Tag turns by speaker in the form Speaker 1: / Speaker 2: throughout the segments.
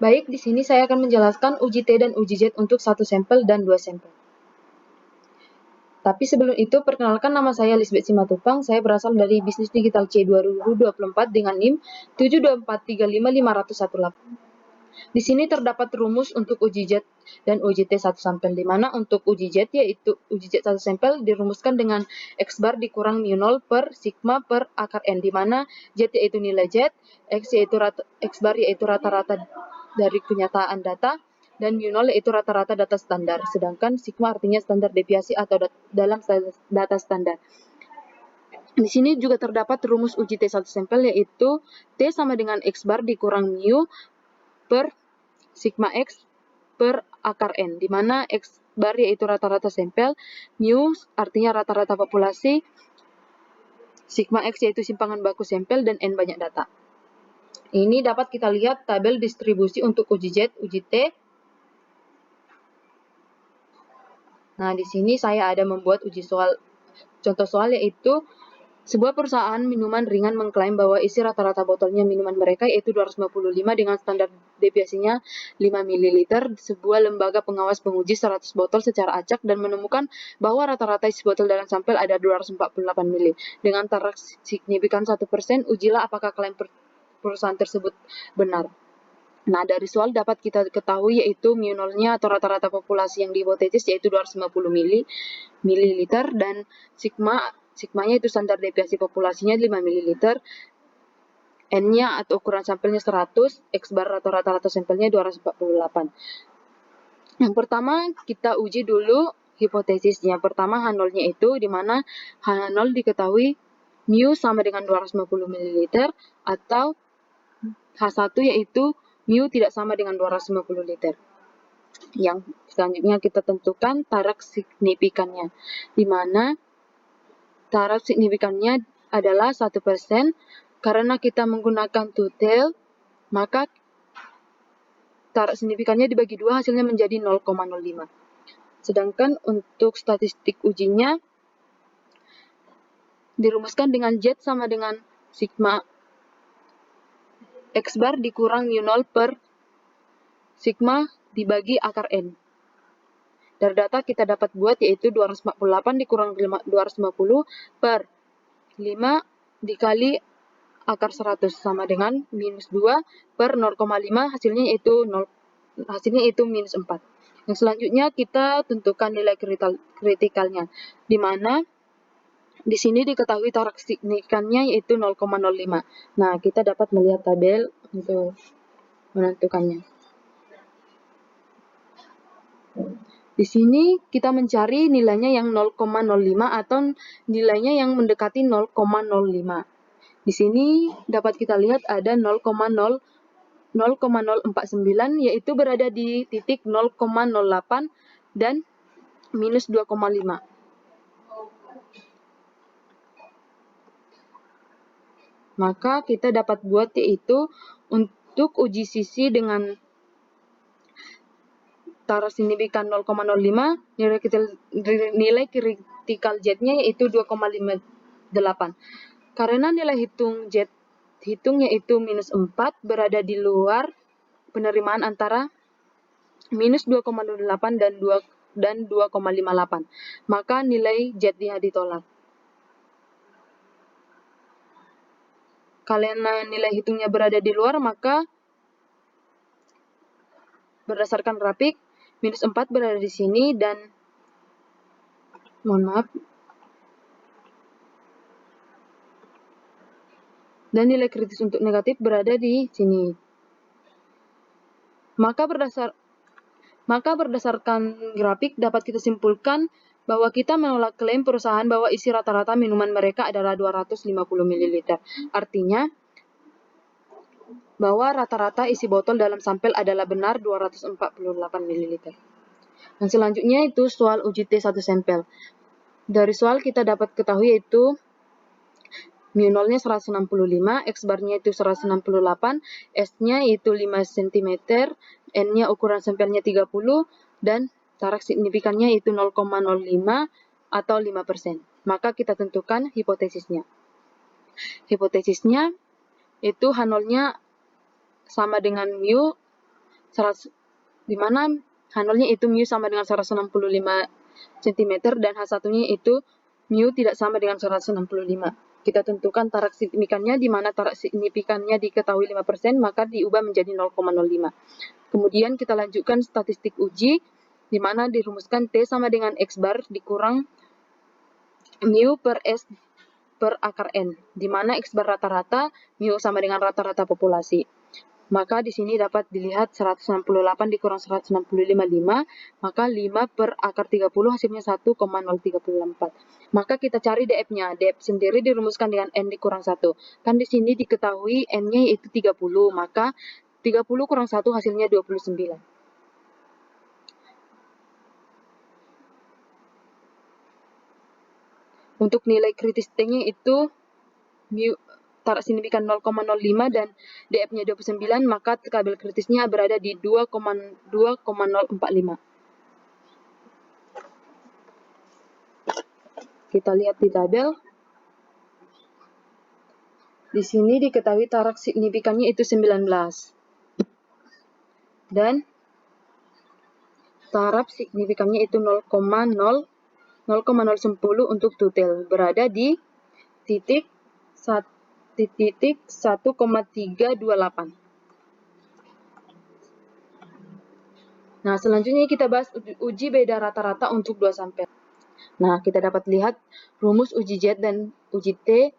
Speaker 1: Baik, di sini saya akan menjelaskan uji T dan uji Z untuk satu sampel dan dua sampel. Tapi sebelum itu, perkenalkan nama saya Lisbeth Simatupang. Saya berasal dari Bisnis Digital C 2024 dengan NIM 724355518. Di sini terdapat rumus untuk uji Z dan uji T satu sampel, di mana untuk uji Z yaitu uji Z satu sampel dirumuskan dengan X bar dikurang mu0 per sigma per akar N, di mana Z yaitu nilai Z, X bar yaitu rata-rata dari kenyataan data, dan mu0 yaitu rata-rata data standar, sedangkan sigma artinya standar deviasi atau dalam data standar. Di sini juga terdapat rumus uji T satu sampel yaitu T sama dengan X bar dikurang mu per sigma X per akar N, di mana X bar yaitu rata-rata sampel, mu artinya rata-rata populasi, sigma X yaitu simpangan baku sampel, dan N banyak data. Ini dapat kita lihat tabel distribusi untuk uji Z, uji T. Nah, di sini saya ada membuat contoh soal yaitu sebuah perusahaan minuman ringan mengklaim bahwa isi rata-rata botolnya minuman mereka yaitu 255 dengan standar deviasinya 5 ml. Sebuah lembaga pengawas menguji 100 botol secara acak dan menemukan bahwa rata-rata isi botol dalam sampel ada 248 ml. Dengan taraf signifikan 1%, ujilah apakah klaim perusahaan tersebut benar. Nah, dari soal dapat kita ketahui yaitu mu0-nya atau rata-rata populasi yang dihipotesis yaitu 250 ml dan sigmanya itu standar deviasi populasinya 5 ml, N-nya atau ukuran sampelnya 100, X bar atau rata-rata sampelnya 248. Yang pertama kita uji dulu hipotesisnya. Pertama H0-nya itu di mana H0 diketahui mu sama dengan 250 ml atau H1 yaitu mu tidak sama dengan 250 liter. Yang selanjutnya kita tentukan taraf signifikannya, di mana taraf signifikannya adalah 1%. Karena kita menggunakan two-tail, maka taraf signifikannya dibagi 2 hasilnya menjadi 0,05. Sedangkan untuk statistik ujinya dirumuskan dengan Z sama dengan sigma X bar dikurang mu0 per sigma dibagi akar N. Dari data kita dapat buat yaitu 248 dikurang 250 per 5 dikali akar 100 sama dengan minus 2 per 0,5 hasilnya yaitu minus 4. Yang selanjutnya kita tentukan nilai kritikalnya, di mana di sini diketahui taraf signifikannya yaitu 0,05. Nah, kita dapat melihat tabel untuk menentukannya. Di sini kita mencari nilainya yang 0,05 atau nilainya yang mendekati 0,05. Di sini dapat kita lihat ada 0,049 yaitu berada di titik 0,08 dan minus 2,5. Maka kita dapat buat yaitu untuk uji sisi dengan taraf signifikan 0,05, nilai kritikal Z-nya yaitu 2,58. Karena nilai hitung yaitu minus 4 berada di luar penerimaan antara minus 2,28 dan 2,58, maka nilai Z-nya ditolak. Karena nilai hitungnya berada di luar, maka berdasarkan grafik minus 4 berada di sini dan nilai kritis untuk negatif berada di sini. Maka berdasarkan grafik dapat kita simpulkan bahwa kita menolak klaim perusahaan bahwa isi rata-rata minuman mereka adalah 250 ml. Artinya bahwa rata-rata isi botol dalam sampel adalah benar 248 ml. Yang selanjutnya itu soal uji T satu sampel. Dari soal kita dapat ketahui yaitu mu0-nya 165, X bar-nya itu 168, S-nya itu 5 cm, N-nya ukuran sampelnya 30, dan taraf signifikannya itu 0,05 atau 5%. Maka kita tentukan hipotesisnya. Hipotesisnya itu H0-nya sama dengan mu di mana H0-nya itu mu sama dengan 165 cm dan H1-nya itu mu tidak sama dengan 165. Kita tentukan tarak signifikannya, di mana tarak signifikannya diketahui 5%, maka diubah menjadi 0,05. Kemudian kita lanjutkan statistik uji, di mana dirumuskan T sama dengan X bar dikurang mu per S per akar N, di mana X bar rata-rata, mu sama dengan rata-rata populasi. Maka di sini dapat dilihat 168 dikurang 165, 5, maka 5 per akar 30 hasilnya 1,034. Maka kita cari DF-nya. DF sendiri dirumuskan dengan N dikurang 1. Kan di sini diketahui N-nya yaitu 30, maka 30 kurang 1 hasilnya 29. Untuk nilai kritis T-nya itu tarak signifikan 0,05 dan DF-nya 29, maka tabel kritisnya berada di 2,045. Kita lihat di tabel. Di sini diketahui tarak signifikannya itu 19. Dan tarak signifikannya itu 0,010 untuk tutel, berada di titik 1,328. Nah, selanjutnya kita bahas uji beda rata-rata untuk 2 sampel. Nah, kita dapat lihat rumus uji Z dan uji T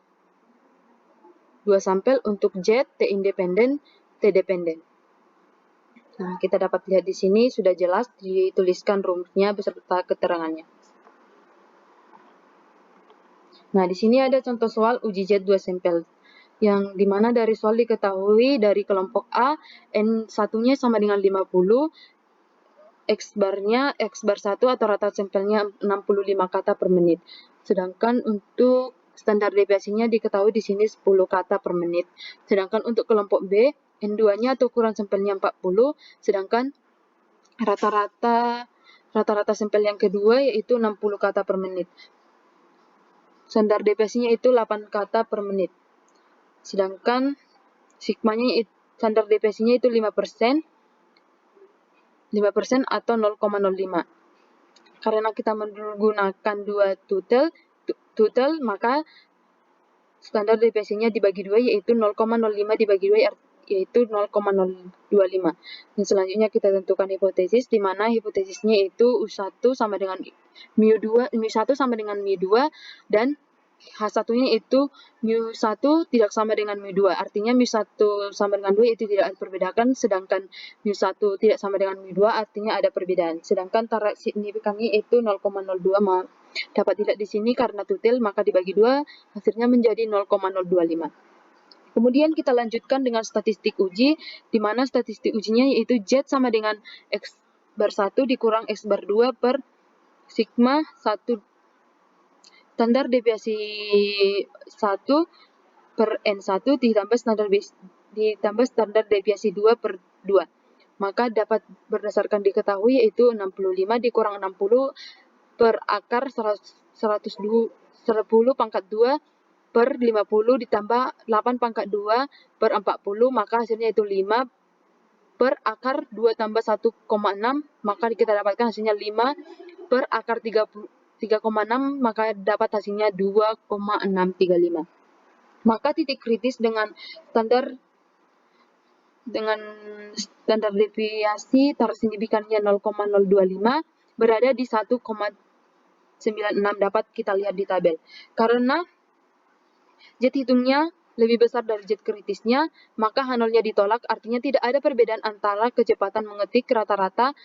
Speaker 1: 2 sampel untuk Z, T independen, T dependen. Nah, kita dapat lihat di sini sudah jelas dituliskan rumusnya beserta keterangannya. Nah, di sini ada contoh soal uji Z 2 sampel. Yang dimana dari soal diketahui dari kelompok A, N1-nya sama dengan 50, X bar 1 atau rata sampelnya 65 kata per menit. Sedangkan untuk standar deviasinya diketahui di sini 10 kata per menit. Sedangkan untuk kelompok B, N2-nya atau ukuran sampelnya 40, sedangkan rata-rata sampel yang kedua yaitu 60 kata per menit. Standar deviasinya itu 8 kata per menit. Sedangkan sigmanya standar deviasinya itu 5% atau 0,05. Karena kita menggunakan 2 tutel, maka standar deviasinya dibagi 2 yaitu 0,05 dibagi 2 yaitu 0,025. Dan selanjutnya kita tentukan hipotesis, di mana hipotesisnya itu U1 sama dengan mu1 sama dengan mu2 dan H1-nya itu mu1 tidak sama dengan mu2. Artinya mu1 sama dengan 2 itu tidak diperbedakan, sedangkan mu1 tidak sama dengan mu2 artinya ada perbedaan. Sedangkan tarak signifikannya itu 0,02 dapat dilihat di sini karena tutel maka dibagi 2 hasilnya menjadi 0,025. Kemudian kita lanjutkan dengan statistik uji, di mana statistik ujinya yaitu Z sama dengan X bar 1 dikurang X bar 2 per sigma 1 standar deviasi 1 per N1 ditambah standar deviasi 2 per 2. Maka dapat berdasarkan diketahui yaitu 65 dikurang 60 per akar 10 pangkat 2 per 50 ditambah 8 pangkat 2 per 40, maka hasilnya itu 5 per akar 2 tambah 1,6, maka kita dapatkan hasilnya 5 per akar 3,6, maka dapat hasilnya 2,635. Maka titik kritis dengan standar deviasi tarak signifikannya 0,025 berada di 1,96 dapat kita lihat di tabel. Karena Z hitungnya lebih besar dari Z kritisnya, maka H0-nya ditolak, artinya tidak ada perbedaan antara kecepatan mengetik rata-rata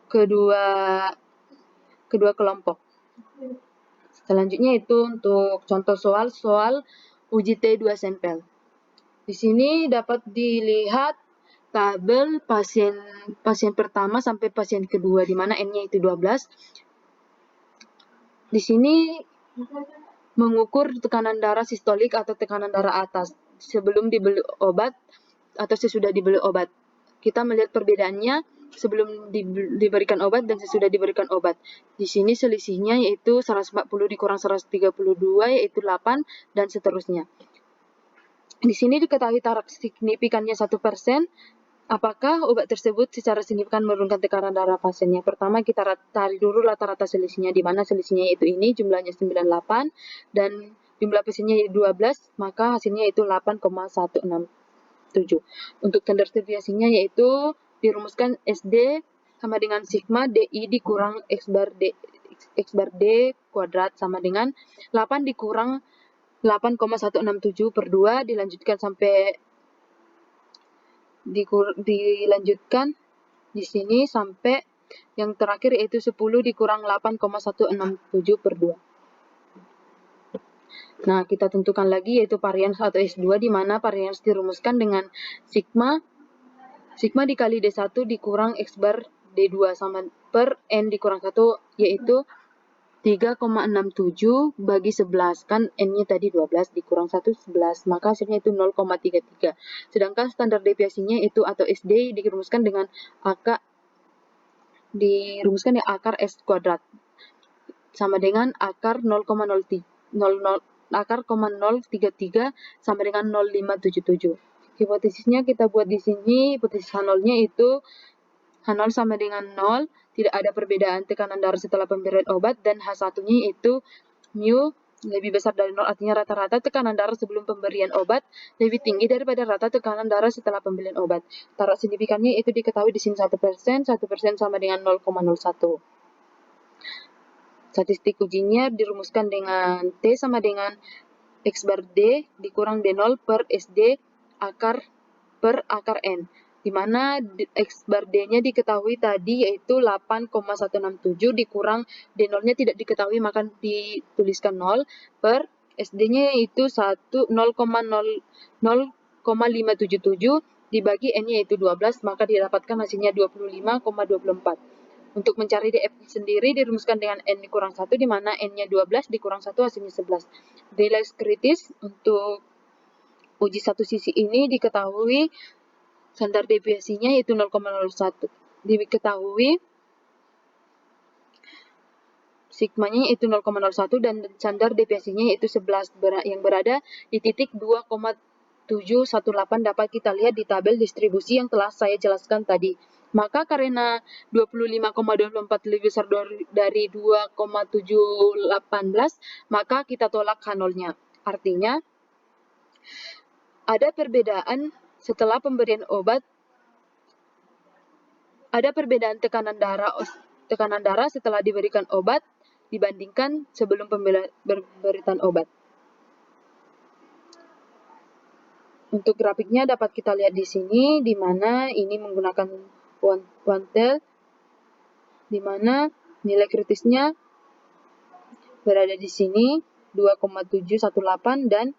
Speaker 1: kedua kelompok. Selanjutnya itu untuk contoh soal uji T 2 sampel. Di sini dapat dilihat tabel pasien pertama sampai pasien kedua, di mana N-nya itu 12. Di sini mengukur tekanan darah sistolik atau tekanan darah atas sebelum dibeli obat atau sesudah dibeli obat. Kita melihat perbedaannya sebelum diberikan obat dan sesudah diberikan obat. Di sini selisihnya yaitu 140 dikurang 132 yaitu 8 dan seterusnya. Di sini diketahui taraf signifikannya 1%. Apakah obat tersebut secara signifikan menurunkan tekanan darah pasiennya? Pertama, kita cari dulu rata-rata selisihnya, di mana selisihnya itu ini jumlahnya 98 dan jumlah pasiennya 12, maka hasilnya itu 8,167. Untuk standar deviasinya yaitu dirumuskan SD sama dengan sigma DI dikurang X bar D kuadrat sama dengan 8 dikurang 8,167 per 2 dilanjutkan sampai dilanjutkan di sini sampai yang terakhir yaitu 10 dikurang 8,167 per 2. Nah, kita tentukan lagi yaitu varians atau S2, di mana varians dirumuskan dengan sigma dikali D1 dikurang X bar D2 sama per N dikurang 1 yaitu 3,67 bagi 11, kan N-nya tadi 12 dikurang 1, 11, maka hasilnya itu 0,33. Sedangkan standar deviasinya itu atau SD dirumuskan dengan akar S kuadrat sama dengan akar 0,033 sama dengan 0,577. Hipotesisnya kita buat di sini, hipotesis H0-nya itu H0 sama dengan 0, tidak ada perbedaan tekanan darah setelah pemberian obat, dan H1-nya itu mu lebih besar dari 0, artinya rata-rata tekanan darah sebelum pemberian obat lebih tinggi daripada rata tekanan darah setelah pemberian obat. Taraf signifikannya itu diketahui di sini 1%, 1% sama dengan 0,01. Statistik ujinya dirumuskan dengan T sama dengan X bar D dikurang D0 per SD per akar N, di mana X bar D-nya diketahui tadi yaitu 8,167 dikurang D0-nya tidak diketahui maka dituliskan 0 per SD-nya yaitu 0,577 dibagi N-nya yaitu 12 maka didapatkan hasilnya 25,24. Untuk mencari DF sendiri dirumuskan dengan N dikurang 1 di mana N-nya 12 dikurang 1 hasilnya 11. Nilai kritis untuk uji satu sisi ini diketahui standar deviasinya yaitu 0,01. Diketahui sigmanya yaitu 0,01 dan standar deviasinya yaitu 11 yang berada di titik 2,718 dapat kita lihat di tabel distribusi yang telah saya jelaskan tadi. Maka karena 25,24 lebih besar dari 2,718, maka kita tolak H0-nya. Artinya ada perbedaan setelah pemberian obat, ada perbedaan tekanan darah setelah diberikan obat dibandingkan sebelum pemberian obat. Untuk grafiknya dapat kita lihat di sini, di mana ini menggunakan Wantel, di mana nilai kritisnya berada di sini 2,718 dan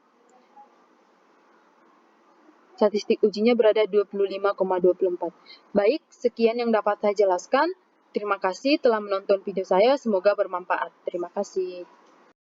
Speaker 1: statistik ujinya berada 25,24. Baik, sekian yang dapat saya jelaskan. Terima kasih telah menonton video saya, semoga bermanfaat. Terima kasih.